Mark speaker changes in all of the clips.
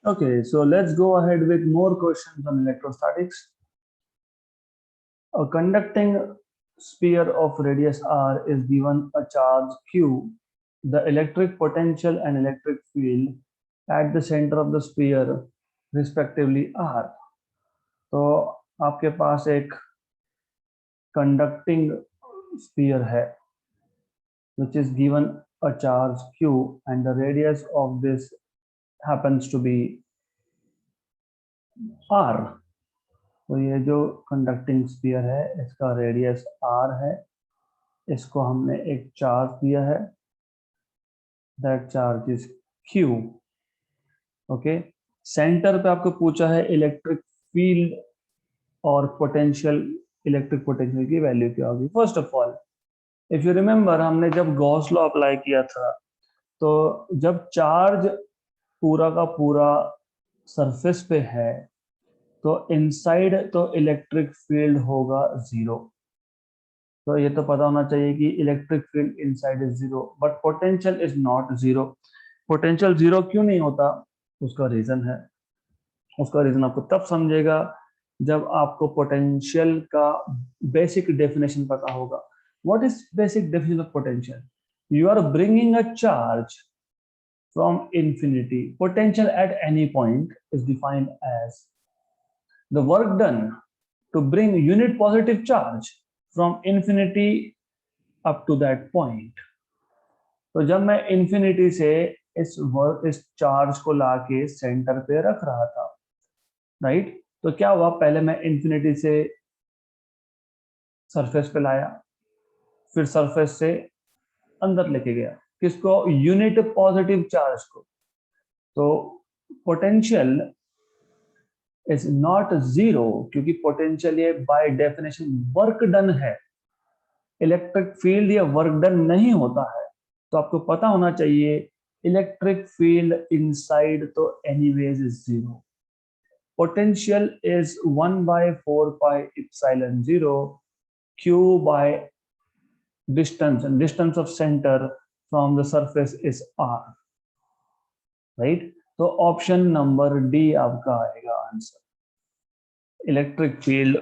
Speaker 1: Okay, so let's go ahead with more questions on electrostatics. A conducting sphere of radius r is given a charge q. The electric potential and electric field at the center of the sphere respectively are. तो आपके पास एक conducting sphere है which is given a charge q and the radius of this happens to be r. तो ये जो conducting sphere है इसका radius r है, इसको हमने एक चार्ज दिया है, that charge is q. Okay, centre पे आपको पूछा है इलेक्ट्रिक फील्ड और पोटेंशियल, इलेक्ट्रिक पोटेंशियल की वैल्यू क्या होगी. First of all, if you remember, हमने जब गॉस लॉ अप्लाई किया था तो जब चार्ज पूरा का पूरा सरफेस पे है तो इनसाइड तो इलेक्ट्रिक फील्ड होगा जीरो. तो ये तो पता होना चाहिए कि electric field inside is zero, but potential is not zero. Potential zero क्यों नहीं होता? उसका रीजन है. उसका रीजन आपको तब समझेगा जब आपको पोटेंशियल का बेसिक डेफिनेशन पता होगा. What is basic definition of potential? You are bringing a charge from infinity. Potential at any point is defined as the work done to bring unit positive charge from infinity up to that point. तो जब मैं infinity से इस charge को लाके centre पे रख रहा था, राइट, तो क्या हुआ? पहले मैं infinity से सरफेस पे लाया, फिर सरफेस से अंदर लेके गया, किसको? यूनिट पॉजिटिव चार्ज को. तो पोटेंशियल इज नॉट जीरो क्योंकि पोटेंशियल ये बाय डेफिनेशन वर्क डन है. इलेक्ट्रिक फील्ड ये वर्क डन नहीं होता है. तो आपको पता होना चाहिए इलेक्ट्रिक फील्ड इनसाइड तो anyways is zero. Potential is 1/4 pi epsilon 0 q by distance, and distance of center from the surface is r, right? तो ऑप्शन नंबर डी आपका आएगा आंसर. इलेक्ट्रिक फील्ड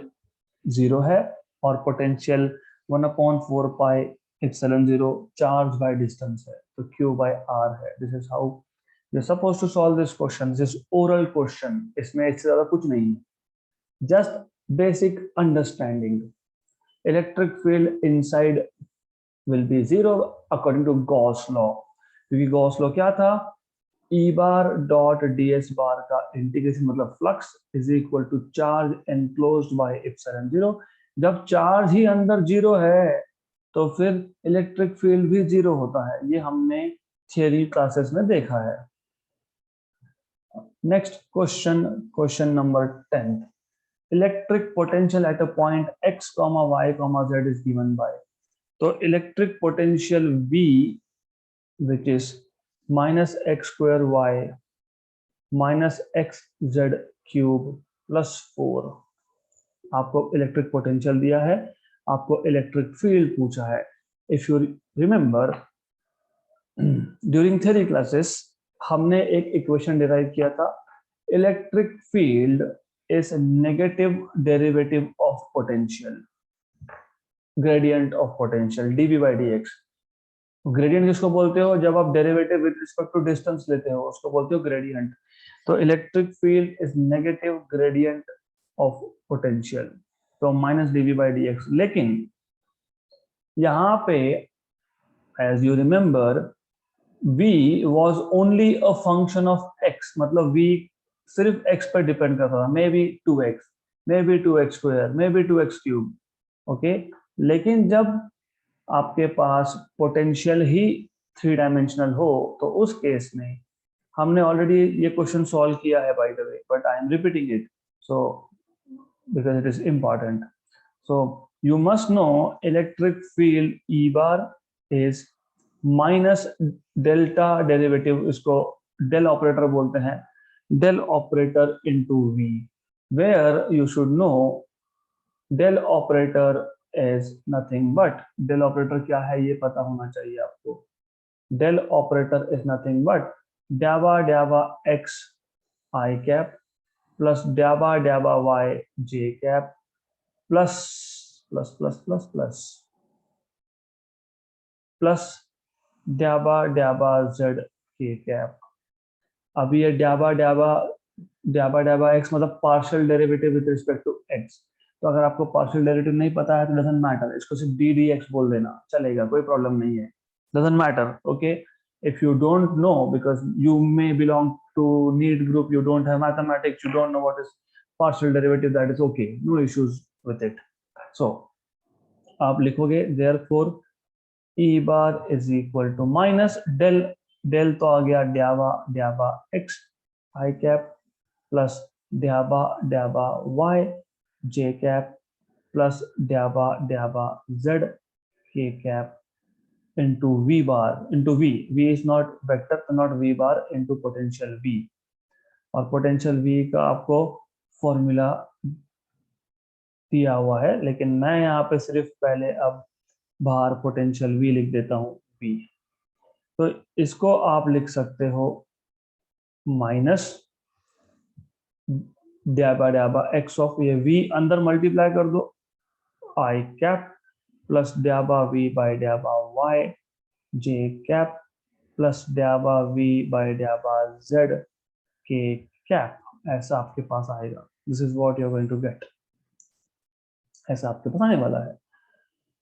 Speaker 1: जीरो है और potential 1/4 pi epsilon 0 charge by distance है, तो q by r है. This is how you are supposed to solve this question. This oral question, इसमें इससे ज्यादा कुछ नहीं है, just basic understanding. Electric field inside will be zero according to Gauss law. क्योंकि Gauss law क्या था? E bar dot ds bar का इंटीग्रेशन मतलब flux is equal to charge enclosed by epsilon 0. जब चार्ज ही अंदर जीरो है तो फिर इलेक्ट्रिक फील्ड भी जीरो होता है. ये हमने थियरी क्लासेस में देखा है. Next question, question number 10. Electric potential at a point x, y, z is given by. तो electric potential V which is minus x square y minus x z cube plus 4. आपको electric potential दिया है, आपको electric field पूछा है. If you remember during theory classes हमने एक equation derive किया था. Electric field is negative derivative of potential, gradient of potential dv by dx. Gradient किसको बोलते हो? जब आप derivative with respect to distance लेते हो उसको बोलते हो ग्रेडियंट. तो electric field is negative gradient of potential, तो माइनस dv by dx. लेकिन यहाँ पे as you remember v was only a function of x, मतलब v सिर्फ x पर डिपेंड करता था. May be 2x, may be 2x square, may be 2x cube. Okay, लेकिन जब आपके पास पोटेंशियल ही 3 डायमेंशनल हो तो उस केस में हमने ऑलरेडी ये क्वेश्चन सॉल्व किया है by the way, but I am repeating it so because it is important. So you must know electric field E bar is minus delta derivative, इसको del operator बोलते हैं, del operator into V, where you should know del operator is nothing but, del operator क्या है ये पता होना चाहिए आपको. del operator is nothing but डावा डावा x I cap plus dabba y j cap plus plus plus plus plus plus dabba z k cap. अभी ये dabba x मतलब partial derivative with respect to x. तो अगर आपको partial derivative नहीं पता है तो डजंट मैटर, इसको सिर्फ डी डी एक्स बोल देना चलेगा, कोई प्रॉब्लम नहीं है, doesn't matter. Okay, if you don't know because you may belong to need group, you don't have mathematics, you don't know what is partial derivative, that is okay, no issues with it. So आप लिखोगे therefore e bar is equal to minus del del तो आ गया dabba x I cap plus dabba y j cap plus dabba z k cap into v bar into v is not vector, not v bar into potential v. और potential v का आपको formula दिया हुआ है, लेकिन मैं यहाँ पे सिर्फ पहले अब बाहर पोटेंशियल v लिख देता हूँ v. तो इसको आप लिख सकते हो माइनस dabba x ऑफ ये v अंदर मल्टीप्लाई कर दो I cap plus dabba v by dabba y j cap plus dabba v by dabba z k cap. ऐसा आपके पास आएगा. This is what you are going to get. ऐसा आपके पास आने वाला है.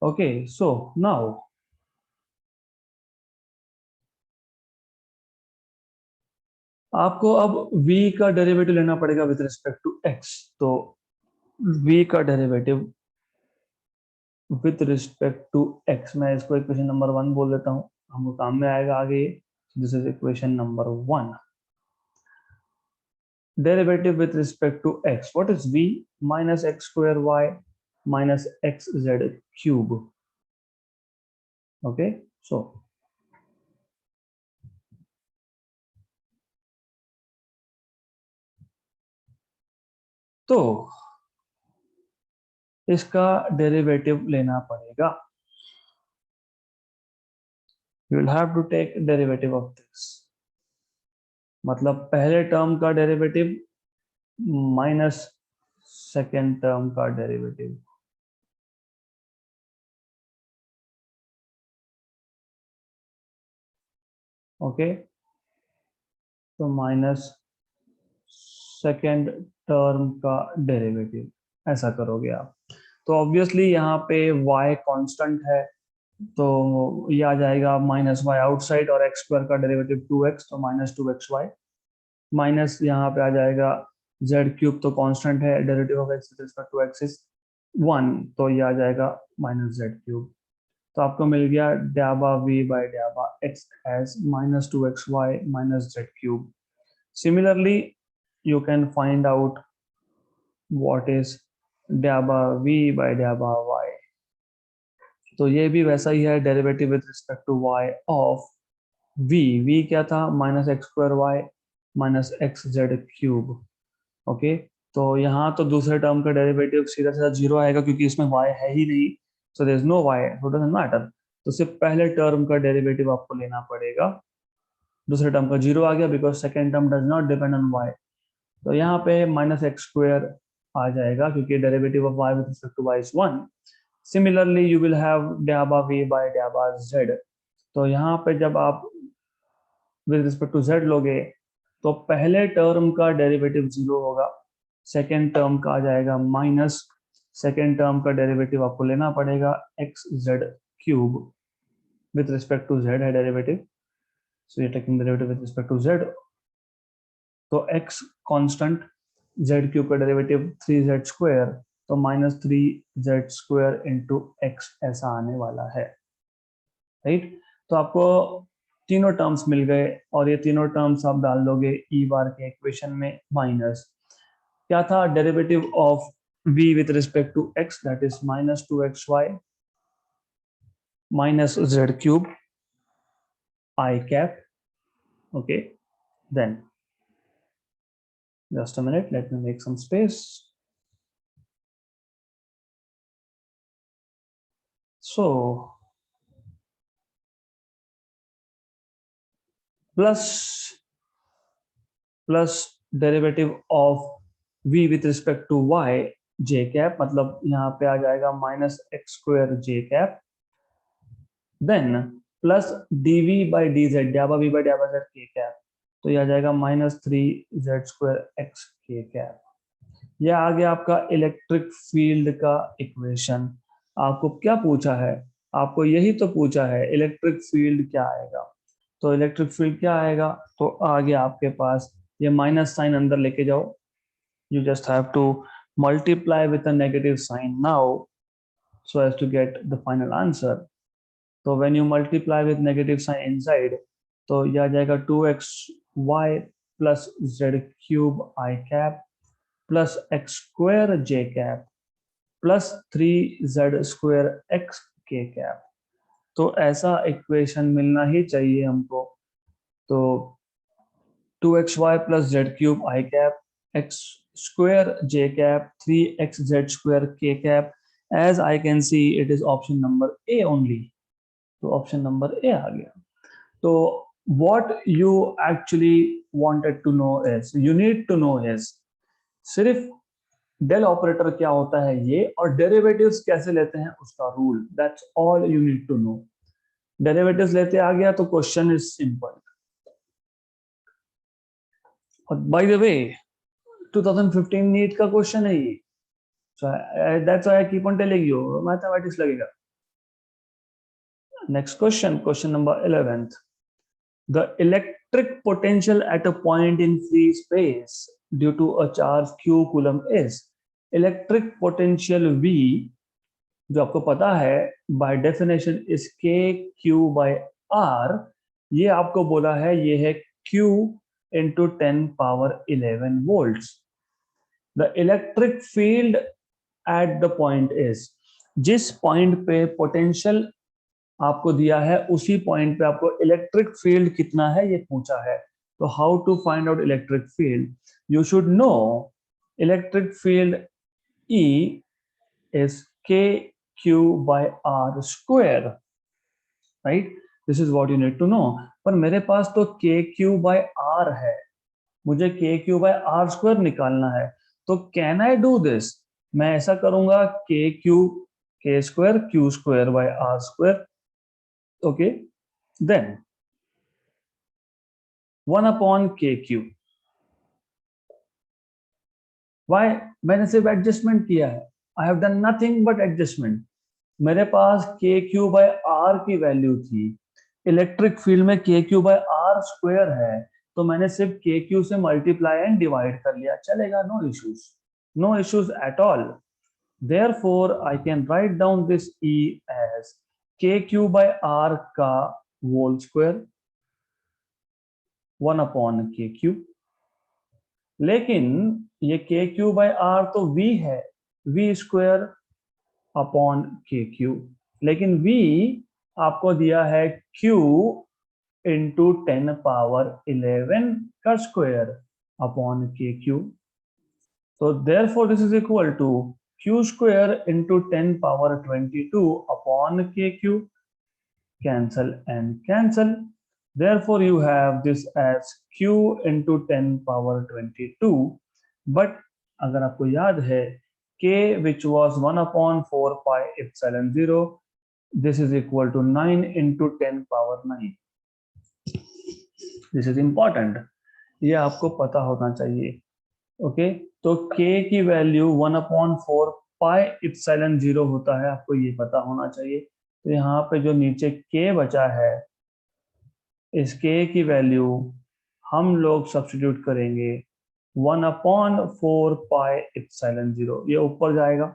Speaker 1: ओके, सो नाउ आपको अब v का डेरिवेटिव लेना पड़ेगा विद रिस्पेक्ट टू x. तो v का derivative with respect to x, मैं इसको इक्वेशन नंबर 1 बोल देता हूँ, हमको काम में आएगा आगे. This is equation number 1. Derivative with respect to x. What is v? Minus x square y minus xz cube. Okay, so तो इसका डेरिवेटिव लेना पड़ेगा. You will have to take derivative of this. मतलब पहले टर्म का derivative minus second term का derivative. Okay, तो minus second term का डेरिवेटिव ऐसा करोगे आप. तो ऑब्वियसली यहाँ पे y कांस्टेंट है, तो ये आ जाएगा माइनस वाई आउटसाइड, और एक्स स्क्वायर का डेरिवेटिव 2x, तो माइनस 2xy माइनस यहाँ पे आ जाएगा z क्यूब, तो कांस्टेंट है, derivative of x with respect to x is 1, तो ये आ जाएगा माइनस z क्यूब. तो आपको मिल गया dabba v by dabba x as minus 2xy minus z cube. Similarly, you can find out what is dabba v by dabba y. तो ये भी वैसा ही है, derivative with respect to y of v क्या था, minus x square y minus x z cube. Okay, तो यहाँ तो दूसरे टर्म का डेरिवेटिव सीधा सीधा जीरो आएगा क्योंकि इसमें y है ही नहीं, so there is no y, so doesn't matter. तो सिर्फ पहले टर्म का डेरिवेटिव आपको लेना पड़ेगा. दूसरे टर्म का जीरो आ गया because second term does not depend on y. तो यहाँ पे माइनस एक्स स्क्वायर आ जाएगा क्योंकि derivative of y with respect to y is 1. Similarly, you will have dabba v by dabba z. तो यहाँ पे जब आप विद रिस्पेक्ट टू z लोगे तो पहले टर्म का डेरिवेटिव जीरो होगा, सेकेंड टर्म का आ जाएगा माइनस, सेकेंड टर्म का डेरिवेटिव आपको लेना पड़ेगा x z cube with respect to z है डेरिवेटिव, सो ये taking derivative with respect to z. तो x कांस्टेंट, z क्यूब का डेरिवेटिव 3z स्क्वायर, तो minus 3z square into x ऐसा आने वाला है. राइट, तो आपको तीनों टर्म्स मिल गए और ये तीनों टर्म्स आप डाल दोगे ई बार के इक्वेशन में. माइनस क्या था, derivative of v with respect to x, that is minus 2xy minus z cube I cap. Okay, then just a minute, let me make some space. So plus derivative of v with respect to y j cap, मतलब यहाँ पे आ जाएगा minus x square j cap, then plus dv by d z डाबा v by डाबा z k cap, तो यह आ जाएगा minus 3z square x k cap. यह आ गया आपका इलेक्ट्रिक फील्ड का इक्वेशन। आपको क्या पूछा है, आपको यही तो पूछा है इलेक्ट्रिक फील्ड क्या आएगा। तो इलेक्ट्रिक फील्ड क्या आएगा, तो आ गया आपके पास ये माइनस साइन अंदर लेके जाओ, you just have to multiply with a negative sign now so as to get the final answer. So when you multiply with negative sign inside, तो यह आ जाएगा 2xy plus z cube I cap plus x square j cap plus 3z square x k cap। तो ऐसा equation मिलना ही चाहिए हमको। तो 2xy plus z cube I cap x square j cap 3xz square k cap, as I can see it is option number A only। तो option number A आ गया। तो what you actually wanted to know is, you need to know is सिर्फ del operator क्या होता है ये, और derivatives कैसे लेते हैं उसका rule, that's all you need to know. Derivatives लेते आ गया तो क्वेश्चन इज सिंपल। और बाय द वे 2015 नीट का क्वेश्चन है ये, so that's why I keep on telling you mathematics लगेगा। Next question, question number 11th, the electric potential at a point in free space due to a charge q coulomb is, electric potential v जो आपको पता है by definition is k q by r, ये आपको बोला है ये है q into 10 power 11 volts। the electric field at the point is, जिस पॉइंट पे पोटेंशियल आपको दिया है उसी पॉइंट पे आपको इलेक्ट्रिक फील्ड कितना है ये पूछा है। तो how to find out electric field, you should know electric field E is k q by r square, right? This is what you need to know। पर मेरे पास तो k q by r है, मुझे k q by r square निकालना है। तो can I do this, मैं ऐसा करूंगा k q k square q square by r square, okay, then 1 upon k q। Why, मैंने सिर्फ एडजस्टमेंट किया है, I have done nothing but adjustment. मेरे पास के क्यू बाय आर की वैल्यू थी, इलेक्ट्रिक फील्ड में k q by are square है, तो मैंने सिर्फ के क्यू से मल्टीप्लाई एंड डिवाइड कर लिया, चलेगा, no issues at all. Therefore I can write down this E as k q by r का होल स्क्वायर 1 अपॉन के क्यू। लेकिन ये के क्यू बाय आर तो v है, v स्क्वायर अपॉन के क्यू, लेकिन v आपको दिया है q इंटू 10 पावर 11 का स्क्वायर अपॉन के क्यू। तो therefore this is equal to q square into 10 power 22 upon के Q, cancel and cancel. Therefore, you have this as q into 10 power 22, but अगर आपको याद है k which was 1 upon 4 pi epsilon 0, this is equal to 9 into 10 power 9। This is important, ये आपको पता होना चाहिए, ओके। तो k की वैल्यू 1 upon 4 pi epsilon 0 होता है, आपको ये पता होना चाहिए। तो यहाँ पे जो नीचे k बचा है, इस k की वैल्यू हम लोग सब्स्टिट्यूट करेंगे 1 अपॉन 4 पाई इप्सिलॉन 0, ये ऊपर जाएगा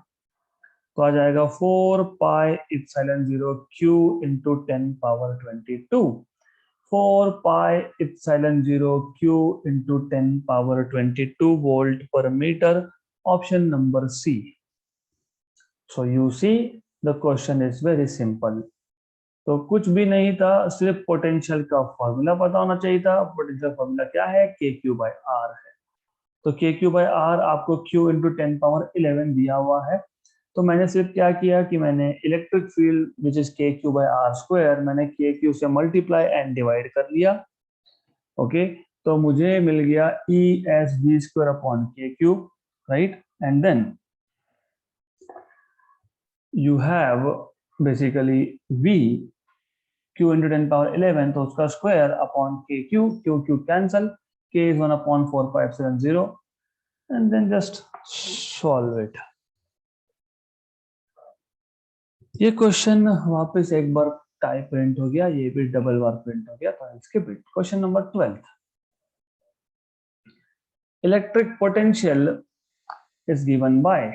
Speaker 1: तो आ जाएगा 4 pi epsilon 0 q into 10 power 22, 4 pi epsilon 0 q into 10 power 22 volt per metre, option number C. So you see the question is very simple. तो कुछ भी नहीं था, सिर्फ पोटेंशियल का फॉर्मूला पता होना चाहिए था। पोटेंशियल फॉर्मूला क्या है, के क्यू बाय आर है। तो के क्यू बाय आर आपको क्यू इंटू 10 पावर 11 दिया हुआ है। तो मैंने सिर्फ क्या किया कि मैंने इलेक्ट्रिक फील्ड विच इज के क्यू बाय आर स्क्वायर, मैंने के क्यू से मल्टीप्लाई एंड डिवाइड कर लिया, ओके। तो मुझे मिल गया E S B square upon K cube, right, and then you have basically v q into 10 power 11, तो उसका square upon K cube, Q cube cancel, k is 1 upon 4570, and then just solve it. ये question वापस एक बार type print हो गया, ये भी double बार print हो गया, तो इसके bit question number 12, electric potential is given bye,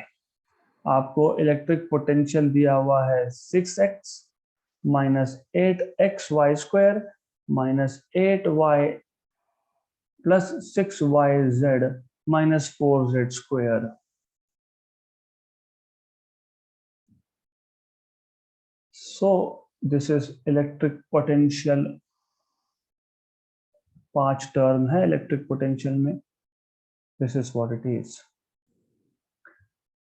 Speaker 1: आपको इलेक्ट्रिक पोटेंशियल दिया हुआ है 6x minus 8xy square minus 8y plus 6yz minus 4z square. So this is electric potential, 5 term है इलेक्ट्रिक पोटेंशियल में. This is what it is.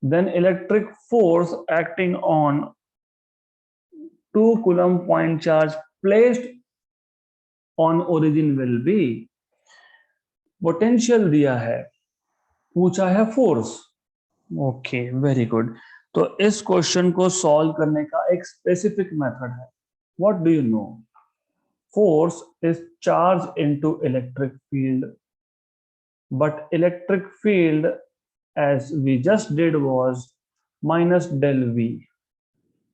Speaker 1: Then electric force acting on 2 coulomb point charge placed on origin will be, potential दिया है, पूछा है force. Okay, very good. तो इस question को solve करने का एक स्पेसिफिक मेथड है. What do you know? Force is charge into electric field, but electric field as we just did was minus del v.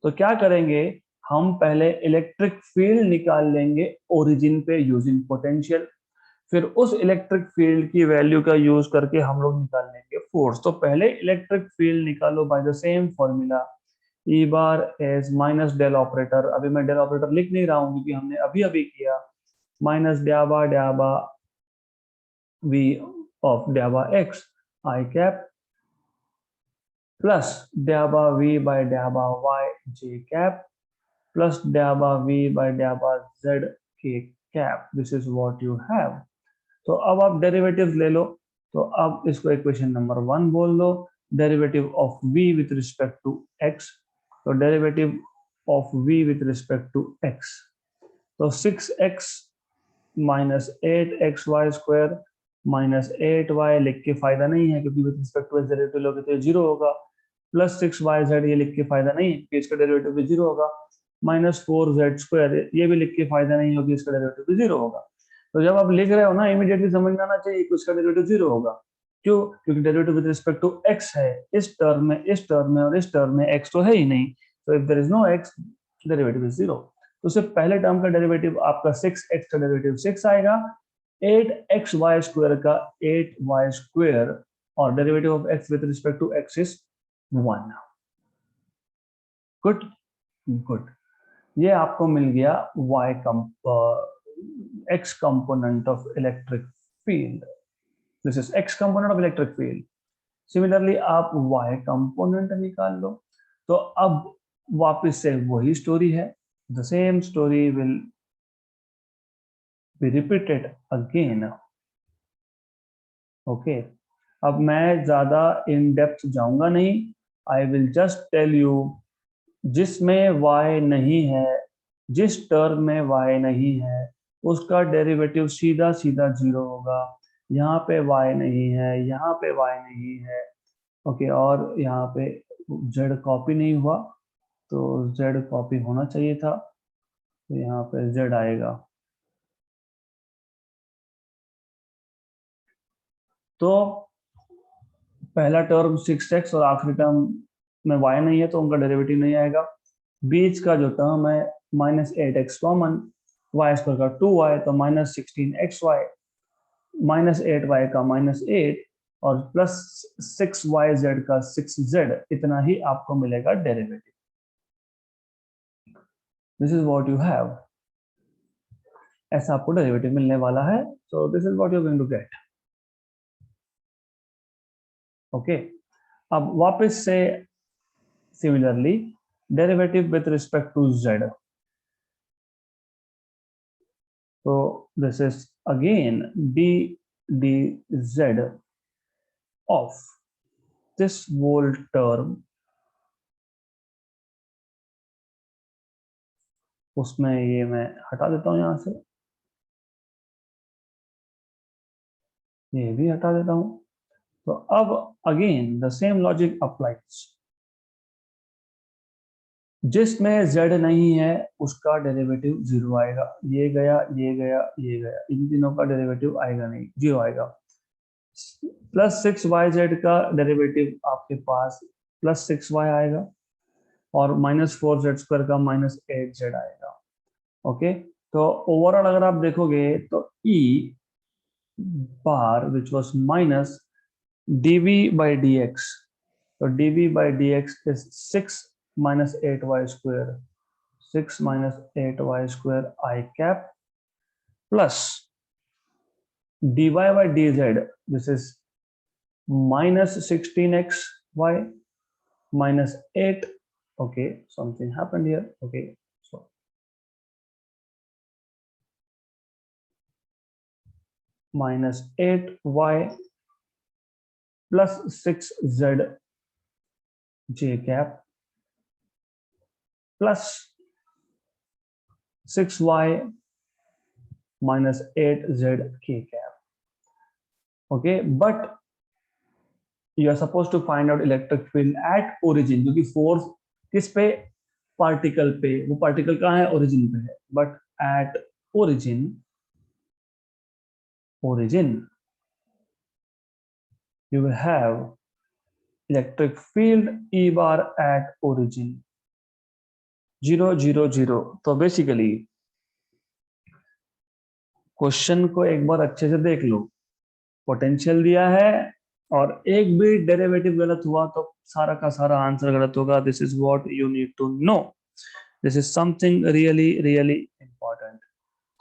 Speaker 1: तो क्या करेंगे, हम पहले इलेक्ट्रिक फील्ड निकाल लेंगे ओरिजिन पे यूजिंग पोटेंशियल, फिर उस इलेक्ट्रिक फील्ड की वैल्यू का यूज करके हम लोग निकाल लेंगे फोर्स. तो पहले इलेक्ट्रिक फील्ड निकालो by the same formula, E bar as minus del operator. अभी मैं डेल ऑपरेटर लिख नहीं रहा हूं क्योंकि हमने अभी अभी किया, माइनस ड्याबा वी ऑफ ड्याबा एक्स आई कैप plus ड्याबा v by ड्याबा y j cap plus ड्याबा v by ड्याबा z k cap. This is what you have. तो अब आप डेरिवेटिव ले लो. तो अब इसको इक्वेशन नंबर 1 बोल लो, derivative of v with respect to x. तो derivative of v with respect to x, तो 6x minus 8xy square minus 8y लिख के फायदा नहीं है क्योंकि विथ रिस्पेक्ट टू डेरिवेटिव लोगे तो जीरो होगा, प्लस 6yz ये लिख के फायदा नहीं है कि इसका डेरिवेटिव भी जीरो होगा, माइनस 4z स्क्वायर ये भी लिख के फायदा नहीं होगी, इसका डेरिवेटिव भी जीरो होगा. तो जब आप लिख रहे हो ना, इमीडिएटली समझ में आना चाहिए कि उसका डेरिवेटिव जीरो होगा. क्यों? क्योंकि derivative with respect to x है, इस टर्म में, इस टर्म में और इस टर्म में x तो है ही नहीं. तो if there is no x, derivative is zero. तो उससे पहले टर्म का डेरिवेटिव आपका 6x का डेरिवेटिव 6 आएगा, 8xy स्क्वायर का 8y स्क्वायर, और derivative of x with respect to x is 1. Good good. ये आपको मिल गया x component of electric field. This is x component of electric field. Similarly आप y कंपोनेंट निकाल लो. तो अब वापस से वही स्टोरी है, the same story will be repeated again. Okay, अब मैं ज्यादा इन डेप्थ जाऊंगा नहीं. I will just tell you, जिसमें y नहीं है, जिस टर्म में y नहीं है, उसका डेरिवेटिव सीधा सीधा जीरो होगा. यहाँ पे y नहीं है, यहाँ पे y नहीं है. ओके, और यहाँ पे z कॉपी नहीं हुआ, तो z कॉपी होना चाहिए था, तो यहाँ पे z आएगा. तो पहला टर्म 6x और आखिरी टर्म में y नहीं है, तो उनका डेरिवेटिव नहीं आएगा. बीच का जो टर्म है minus 8x common, Y square का 2y, तो माइनस 16xy, माइनस 8y का माइनस 8 और प्लस 6yz का 6z, इतना ही आपको मिलेगा derivative. This is what you have. ऐसा आपको डेरिवेटिव मिलने वाला है. So this is what you are going to get. Okay, अब वापस से similarly derivative with respect to z. So this is again d dz of this whole term. उसमें ये मैं हटा देता हूं यहां से. ये भी हटा देता हूं। तो अब again the same logic applies. जिसमें z नहीं है उसका डेरिवेटिव जीरो आएगा। ये गया, ये गया, ये गया, इन तीनों का डेरिवेटिव आएगा नहीं, जीरो आएगा। प्लस 6yz का डेरिवेटिव आपके पास प्लस 6y आएगा, और माइनस 4z² का माइनस 8z आएगा। ओके, तो ओवरऑल अगर आप देखोगे तो e bar which was minus dv by dx, तो dv by dx is 6 minus 8y square, 6 minus 8y square I cap plus dy by dz, this is minus 16xy minus 8. Okay, something happened here. Okay, so minus 8y plus 6z j cap plus 6y minus 8z k cap. Okay, but you are supposed to find out electric field at origin, क्योंकि force किस पे, particle पे, वो particle कहाँ है, origin पे है। But at origin you will have electric field E bar at origin 0 0 0। तो बेसिकली क्वेश्चन को एक बार अच्छे से देख लो, पोटेंशियल दिया है और एक भी डेरिवेटिव गलत हुआ तो सारा का सारा आंसर गलत होगा। This is what you need to know, this is something really really important.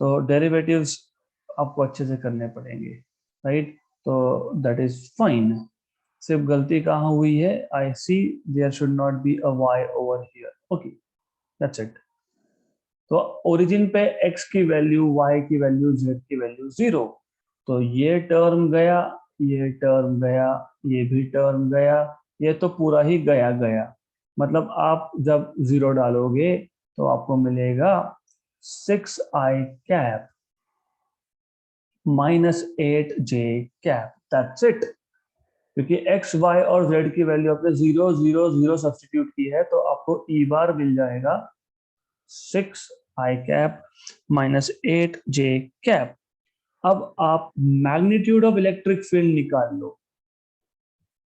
Speaker 1: तो डेरिवेटिव्स आपको अच्छे से करने पड़ेंगे, राइट? तो दैट इज फाइन। सिर्फ गलती कहाँ हुई है, I see there should not be a Y over here. Okay, that's it. तो ओरिजिन पे x की वैल्यू, y की वैल्यू, z की वैल्यू 0। तो ये टर्म गया, ये टर्म गया, ये भी टर्म गया, ये तो पूरा ही गया गया। मतलब आप जब 0 डालोगे तो आपको मिलेगा 6i cap minus 8j cap, that's it. क्योंकि x, y और z की वैल्यू आपने 0 0 0 सब्स्टिट्यूट की है, तो आपको e बार मिल जाएगा 6i cap minus 8j cap. अब आप मैग्नीट्यूड ऑफ इलेक्ट्रिक फील्ड निकाल लो,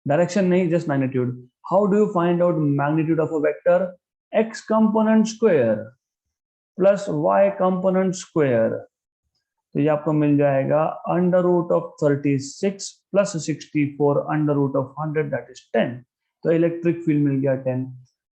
Speaker 1: डायरेक्शन नहीं, just magnitude. How do you find out magnitude of a vector? x component square plus y component square, तो ये आपको मिल जाएगा under root of 36 plus 64 under root of 100, that is 10। तो electric field मिल गया 10।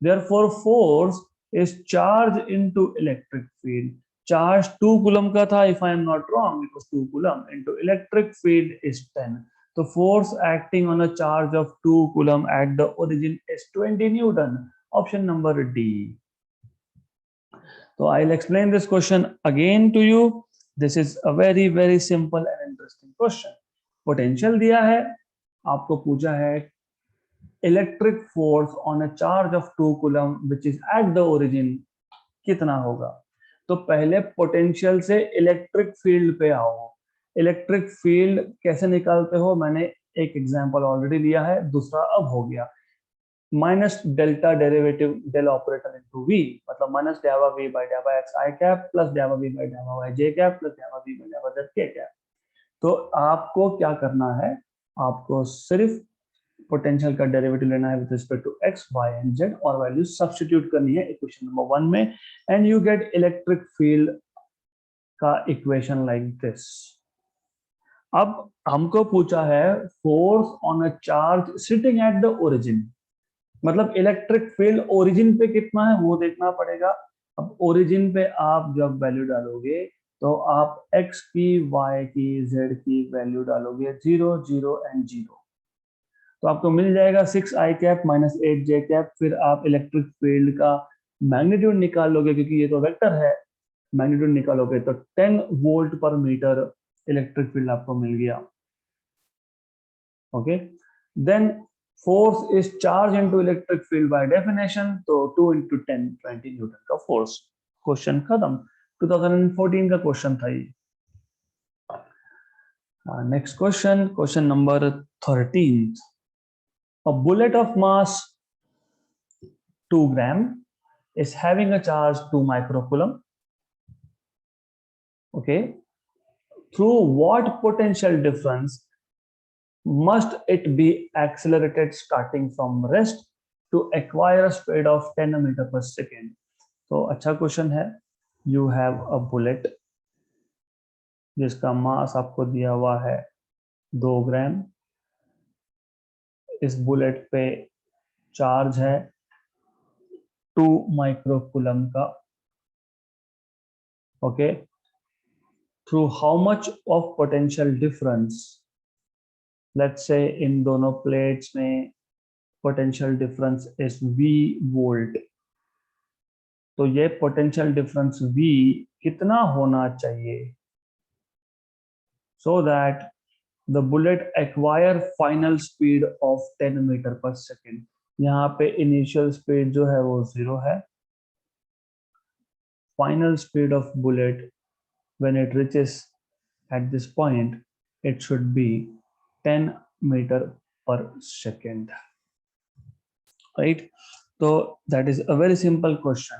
Speaker 1: Therefore force is charge into electric field. Charge 2 coulomb का था, if I am not wrong, it was 2 coulomb into electric field is 10। तो force acting on a charge of 2 coulomb eight the origin is 20 Newton. Option number D. So I'll explain this question again to you. This is a very very simple and interesting question. Potential दिया है, आपको पूछा है electric force on a charge of 2 coulomb which is at the origin कितना होगा। तो पहले potential से इलेक्ट्रिक फील्ड पे आओ। इलेक्ट्रिक फील्ड कैसे निकालते हो, मैंने एक एग्जांपल ऑलरेडी लिया है, दूसरा अब हो गया। Minus delta derivative del operator into v, मतलब माइनस डेवा v बाय डेवा x i कैप प्लस डेवा v बाय डेवा y j कैप प्लस डेवा v बाय डेवा z k कैप। तो आपको क्या करना है, आपको सिर्फ पोटेंशियल का डेरिवेटिव लेना है with respect to x y and z और वैल्यू सब्स्टिट्यूट करनी है इक्वेशन नंबर 1 में, and you get electric field का इक्वेशन लाइक दिस। अब हमको पूछा है force on a charge sitting at the origin, मतलब इलेक्ट्रिक फील्ड ओरिजिन पे कितना है वो देखना पड़ेगा। अब ओरिजिन पे आप जब वैल्यू डालोगे तो आप x की, y की, z की वैल्यू डालोगे 0 0 एंड 0, तो आपको मिल जाएगा 6i cap minus 8j cap. फिर आप इलेक्ट्रिक फील्ड का मैग्नीट्यूड निकाल लोगे, क्योंकि ये तो वेक्टर है, मैग्नीट्यूड निकालोगे तो 10 volt per metre electric field आपको मिल गया। Okay, then force is charge into electric field by definition, तो 2 into 10 20 न्यूटन का फोर्स। क्वेश्चन खत्म। 2014 का क्वेश्चन था ये। Next question number 13. A bullet of mass 2 gram is having a charge 2 microcoulomb. Okay, through what potential difference must it be accelerated starting from rest to acquire a speed of 10 meter per second? तो अच्छा question है. You have a bullet जिसका मास आपको दिया हुआ है 2 ग्राम. इस bullet पे चार्ज है 2 माइक्रोकूलम का. Okay, through how much of potential difference, let's say इन दोनों प्लेट्स में potential difference is V volt. तो ये पोटेंशियल डिफरेंस V कितना होना चाहिए so that the bullet acquire final speed of 10 metre per second. यहाँ पे इनिशियल स्पीड जो है वो 0 है. Final speed of bullet when it reaches at this point, it should be 10 meter per second, right? So that is a very simple question,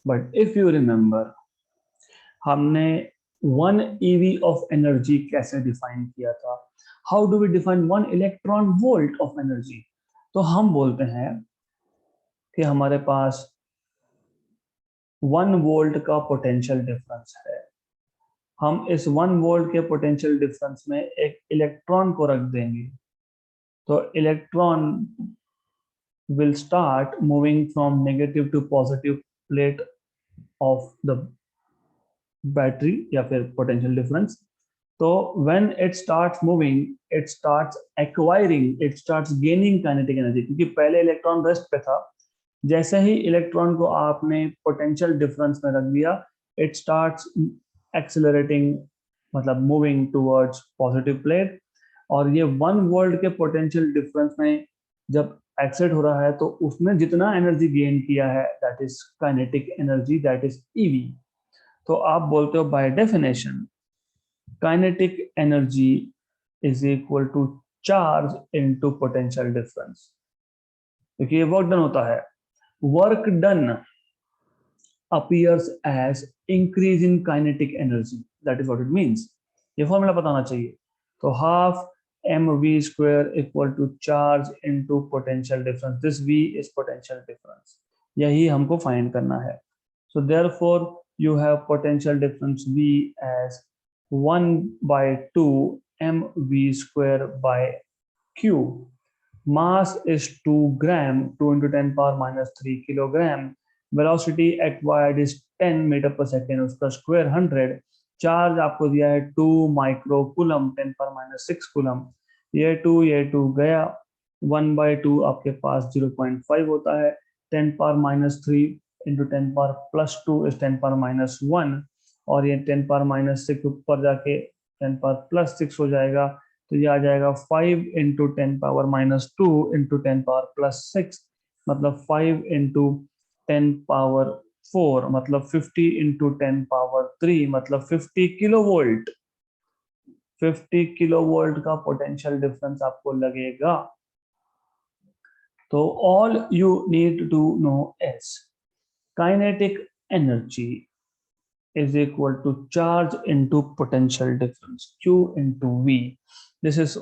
Speaker 1: but if you remember, हमने 1 eV of energy कैसे define किया था? How do we define 1 electron volt of energy? तो हम बोलते हैं कि हमारे पास 1 वोल्ट का पोटेंशियल डिफरेंस है. हम इस 1 वोल्ट के पोटेंशियल डिफरेंस में एक इलेक्ट्रॉन को रख देंगे. तो electron will start moving from negative to positive plate of the battery या फिर potential difference. तो when it starts moving, it starts acquiring, it starts gaining kinetic energy, क्योंकि पहले इलेक्ट्रॉन रेस्ट पे था. जैसे ही इलेक्ट्रॉन को आपने पोटेंशियल डिफरेंस में रख दिया, it starts accelerating, मतलब moving towards positive plate. और ये 1 वोल्ट के पोटेंशियल डिफरेंस में जब एक्सेट हो रहा है तो उसने जितना एनर्जी गेन किया है that is kinetic energy, that is eV. तो आप बोलते हो by definition kinetic energy is equal to charge into potential difference. क्योंकि ये वर्क डन होता है. Work done appears as increase in kinetic energy, that is what it means. ये formula बताना चाहिए. तो half mv square equal to charge into potential difference. This V is potential difference. यही हमको find करना है. So therefore you have potential difference V as 1 by 2 mv square by q. Mass is 2 gram, 2 into 10 power minus 3 kilogram. Velocity acquired is 10 metre per second, उसका square 100. Charge आपको दिया है 2 microcoulomb, 10 पर minus 6 coulomb. ये 2 गया. 1 by 2 आपके पास 0.5 होता है. 10 पर माइनस 3 इंटू 10 पर प्लस 2 इज 10 पर माइनस 1. और ये 10 पर माइनस 6 ऊपर जाके 10 पर प्लस 6 हो जाएगा. तो ये आ जाएगा 5 into 10 power minus 2 into 10 power plus 6, मतलब 5 इंटू 10 पावर 4, मतलब 50 इंटू 10 पावर 3, मतलब 50 किलो वोल्ट. 50 किलो वोल्ट का पोटेंशियल डिफरेंस आपको लगेगा. तो all you need to know is kinetic energy is equal to charge into potential difference, Q into V. This is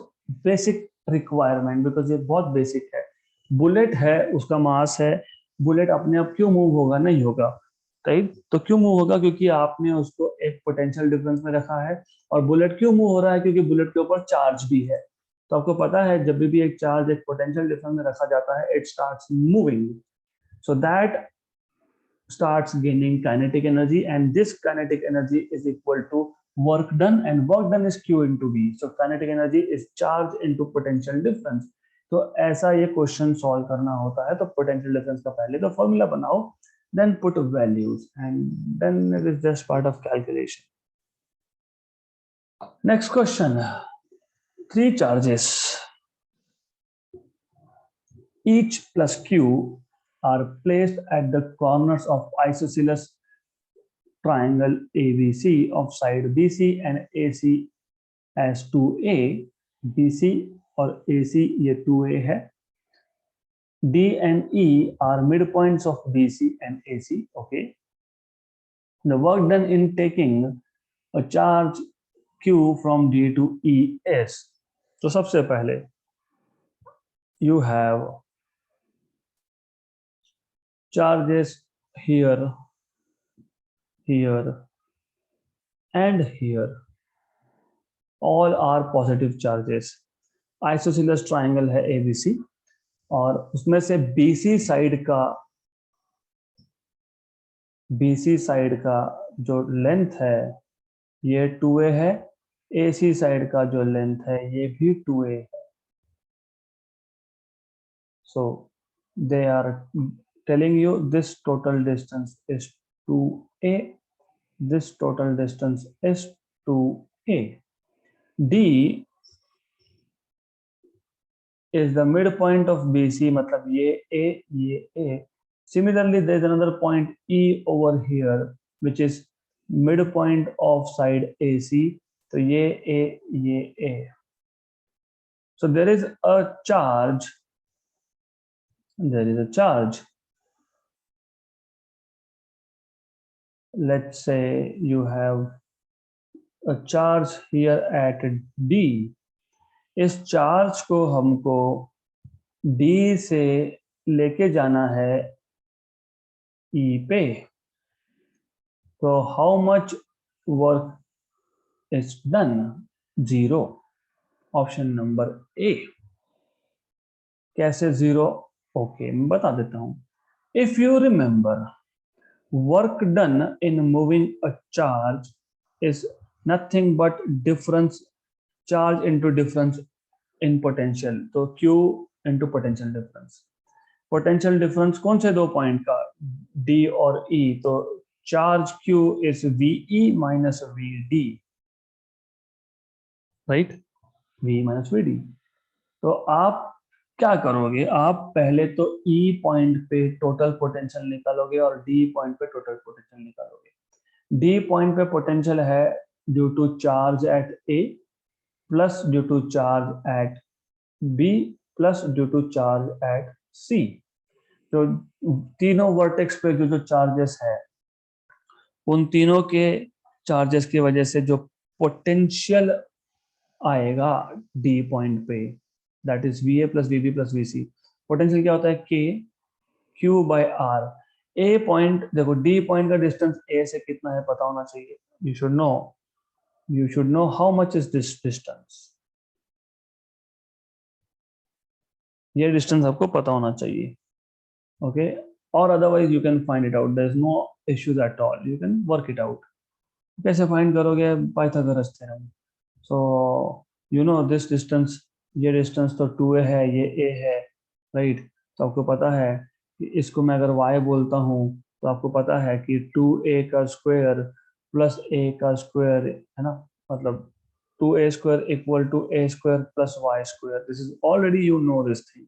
Speaker 1: basic requirement because ये बहुत basic है. Bullet है, उसका मास है. बुलेट अपने आप क्यों मूव होगा? नहीं होगा, राइट? तो क्यों मूव होगा? क्योंकि आपने उसको एक पोटेंशियल डिफरेंस में रखा है. और बुलेट क्यों मूव हो रहा है? क्योंकि बुलेट के ऊपर चार्ज भी है. तो आपको पता है जब भी एक चार्ज एक पोटेंशियल डिफरेंस में रखा जाता है, it starts moving. So that starts gaining kinetic energy, and this kinetic energy is equal to work done, and work done is Q into V. So kinetic energy is charge into potential difference. तो ऐसा ये question solve करना होता है. तो potential difference का पहले तो फॉर्मूला बनाओ, then put values, and then it is just part of calculation. Next question. 3 charges each plus Q are placed at the corners of isosceles triangle ABC of side BC and AC as 2a, BC और AC ये 2a है. D and E are midpoints of BC and AC. Okay. The work done in taking a charge Q from D to E is. तो सबसे पहले you have charges here, here and here. All are positive charges. Isosceles triangle है ABC और उसमें से BC side का जो length है ये 2a है. AC साइड का जो लेंथ है ये भी 2a है. So they are telling you this total distance is 2a. This total distance is 2a. D is the midpoint of BC, मतलब ये A, ये A. Similarly, there is another point E over here, which is midpoint of side AC. तो ये A, ये A. So there is a charge. There is a charge. Let's say you have a charge here at D. इस charge को हमको D से लेके जाना है E पे. तो how much work is done? 0. Option number A. कैसे 0? ओके, मैं बता देता हूं. If you remember, work done in moving a charge is nothing but difference, charge into difference in potential. तो Q into potential difference. Potential difference कौन से दो point का, D और E. तो charge Q is VE minus VD, right. VE minus VD. तो आप क्या करोगे, आप पहले तो E पॉइंट पे टोटल पोटेंशियल निकालोगे और D पॉइंट पे टोटल पोटेंशियल निकालोगे. D पॉइंट पे पोटेंशियल है due to charge at A plus due to charge at B plus due to charge at C. तो तीनों वर्टेक्स पे जो चार्जेस है उन तीनों के चार्जेस की वजह से जो पोटेंशियल आएगा D पॉइंट पे, that is VA plus VB plus VC. Potential क्या होता है, K Q by R. A point देखो, D पॉइंट का डिस्टेंस A से कितना है पता होना चाहिए. You should know how much is this distance. ये डिस्टेंस आपको पता होना चाहिए. ओके, और otherwise you can find it out. There is no issues at all, you can work it out. कैसे फाइंड करोगे, Pythagoras theorem. So you know this distance, ये distance तो 2a है, ये a है, राइट. तो आपको पता है कि इसको मैं अगर y बोलता हूँ तो आपको पता है कि 2a का स्क्वायर प्लस a का स्क्वायर है ना, मतलब 2a square equal to a square plus y square. This is already you know this thing,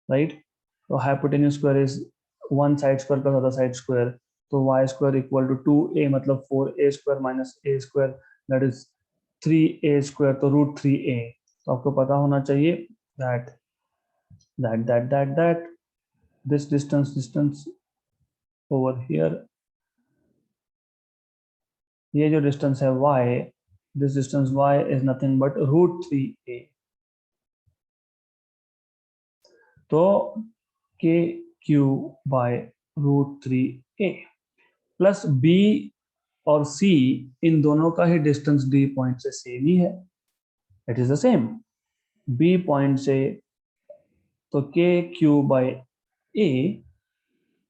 Speaker 1: right. तो hypotenuse square is one side square plus other side square. तो y square equal to 2a मतलब 4a square minus a square, that is 3a square, तो root 3a. तो आपको पता होना चाहिए दैट this distance over here, ये जो डिस्टेंस है y, this distance y is nothing but root 3a. तो KQ by root 3a plus B और C, इन दोनों का ही डिस्टेंस D पॉइंट से सेम ही है. It is the same. B point से तो KQ by A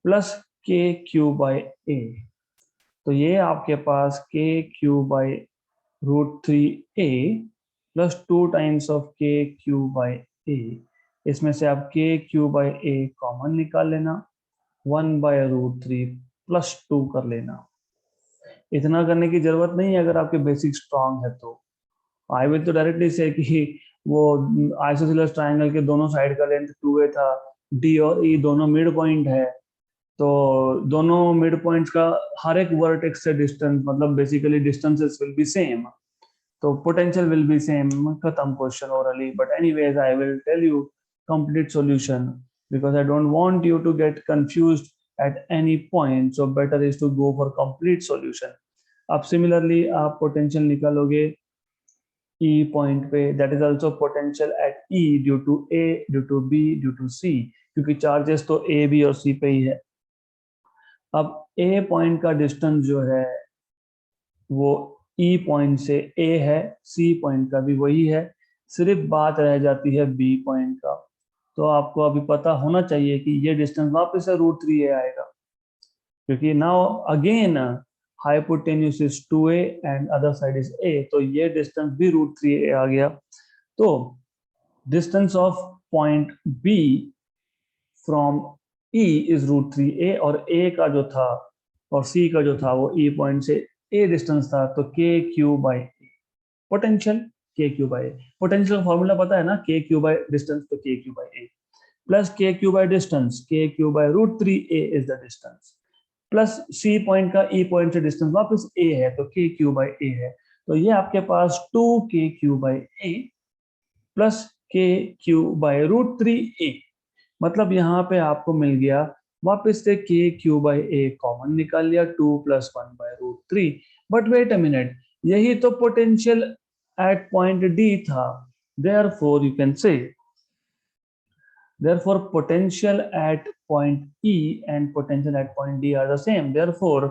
Speaker 1: plus KQ by A. तो ये आपके पास KQ by root 3a plus 2 times of KQ by A. इसमें से आप KQ बाय A कॉमन निकाल लेना, 1 बाय रूट 3 प्लस 2 कर लेना. इतना करने की जरूरत नहीं है अगर आपके बेसिक स्ट्रांग है तो. आई विल तो डायरेक्टली से कि वो आइसोसेलेस ट्रायंगल के दोनों साइड का लेंथ 2a था, D और E दोनों मिड पॉइंट है, तो दोनों मिड पॉइंट्स का हर एक वर्टेक्स से डिस्टेंस, मतलब basically distances will be same. तो potential will be same. खत्म question orally, but anyways I will tell you complete solution because I don't want you to get confused at any point, so better is to go for complete solution. अब similarly आप potential निकालोगे E point पे, that is also potential at E due to A, due to B, due to C, क्योंकि charges तो A, B और C पे ही है. अब A point का distance जो है वो E पॉइंट से A है, C पॉइंट का भी वही है, सिर्फ बात रह जाती है B पॉइंट का. तो आपको अभी पता होना चाहिए कि ये डिस्टेंस वापस से √3a आएगा, क्योंकि now again hypotenuse is 2a and other side is a, तो ये डिस्टेंस भी √3a आ गया. तो distance of point B from E is √3a और A का जो था और C का जो था वो E पॉइंट से A डिस्टेंस था, तो KQ/A पोटेंशियल KQ/A. पोटेंशियल का फॉर्मूला पता है ना, KQ डिस्टेंस तो KQ/A plus KQ distance, KQ/√3a is the distance, plus C point का E पॉइंट से डिस्टेंस वापस A है तो KQ/A है. तो ये आपके पास 2KQ/A प्लस KQ/√3a, मतलब यहाँ पे आपको मिल गया वापस से KQ/A कॉमन निकाल लिया, 2 + 1/√3. बट वेट अ मिनट, यही तो पोटेंशियल एट पॉइंट D था. Therefore you can say, therefore potential at point E and potential at point D are the same. Therefore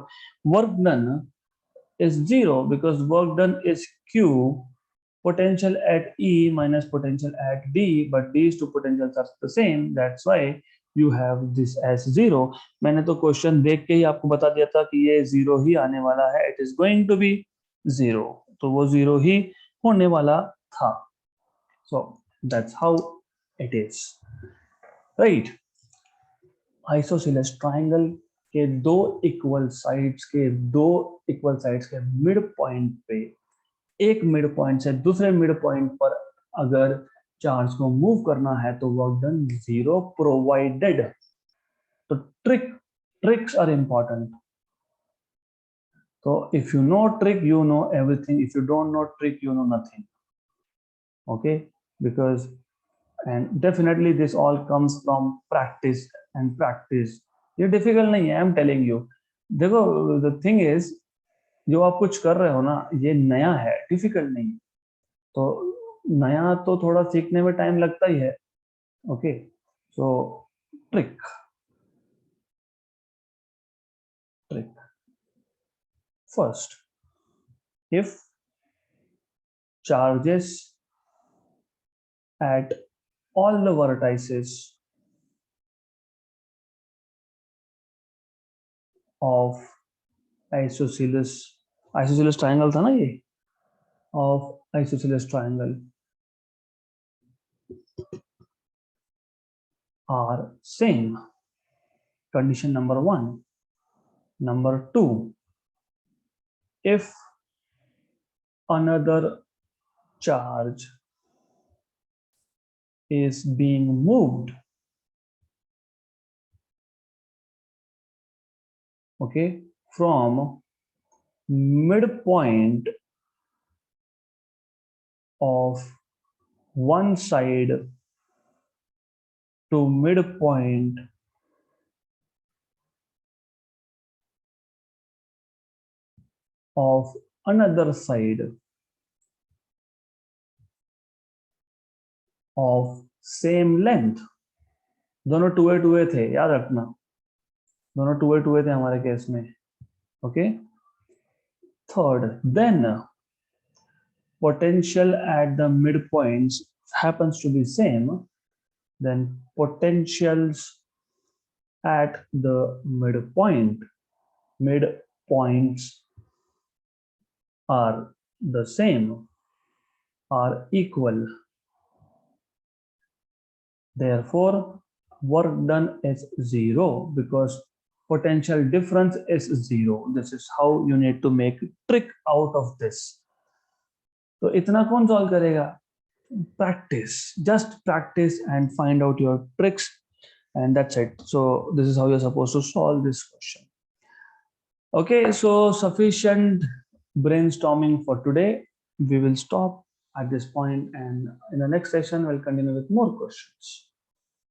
Speaker 1: work done is 0 because work done is Q, potential at E minus potential at D, but these two potentials are the same. That's why you have this as 0. मैंने तो question देख के ही आपको बता दिया था कि ये 0 ही आने वाला है. It is going to be 0, तो वो 0 ही होने वाला था. So that's how it is. Right. Isosceles triangle के दो इक्वल साइड्स के मिड पॉइंट पे, एक मिड पॉइंट से दूसरे मिड पॉइंट पर अगर चार्ज को मूव करना है तो वर्क डन 0 प्रोवाइडेड. तो ट्रिक्स आर इंपॉर्टेंट. तो if you know trick you know everything, if you don't know trick you know nothing. Okay, because and definitely this all comes from practice and practice. ये difficult नहीं है, I am telling you. देखो the thing is, जो आप कुछ कर रहे हो ना, ये नया है, डिफिकल्ट नहीं. तो नया तो थोड़ा सीखने में टाइम लगता ही है. Okay, so trick first, if charges at all the vertices of isosceles triangle था ना ये, of isosceles triangle are same. Condition number 1. Number 2, if another charge is being moved, okay, from midpoint of one side to midpoint of another side of same length. दोनों 2a थे, याद रखना, दोनों 2a थे हमारे केस में. Okay. Third, then potential at the midpoints happens to be same, then potentials at the midpoints are the same, are equal. Therefore work done is 0 because potential difference is 0. This is how you need to make trick out of this. तो इतना कौन solve करेगा? Practice, just practice and find out your tricks, and that's it. So this is how you're supposed to solve this question. Okay, so sufficient brainstorming for today. we will stop at this point, and in the next session we'll continue with more questions.